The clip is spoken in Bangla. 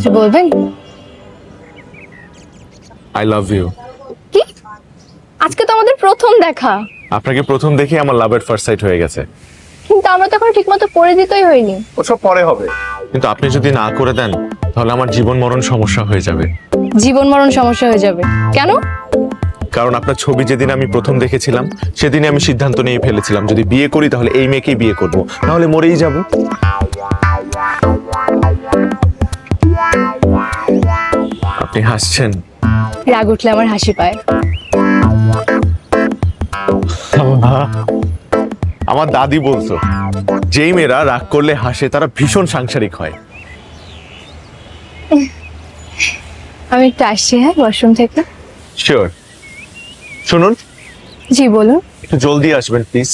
কিছু বলবেন? I love you. কি? আজকে তো আমাদের প্রথম দেখা। আপনাকে প্রথম দেখে আমার লাভ এট ফার্স্ট সাইট হয়ে গেছে। কিন্তু আমরা তো এখন ঠিকমতো পরিচিতই হইনি। ওসব পরে হবে। কিন্তু আপনি যদি না করে দেন তাহলে আমার জীবন মরণ সমস্যা হয়ে যাবে। জীবন মরণ সমস্যা হয়ে যাবে কেন? কারণ আপনার ছবি যেদিন আমি প্রথম দেখেছিলাম সেদিনই আমি সিদ্ধান্ত নিয়ে ফেলেছিলাম যদি বিয়ে করি তাহলে এই মেয়েকেই বিয়ে করব, নাহলে মরেই যাব। আপনি হাসছেন। রাগ উঠলে আমার হাসি পায়। আমার দাদি বলতো যেই মেয়েরা রাগ করলে হাসে তারা ভীষণ সাংসারিক হয়। আমি একটু আসছি, হ্যাঁ, ওয়াশরুম থেকে। শিওর। শুনুন, জি বলুন। একটু জলদি আসবেন প্লিজ।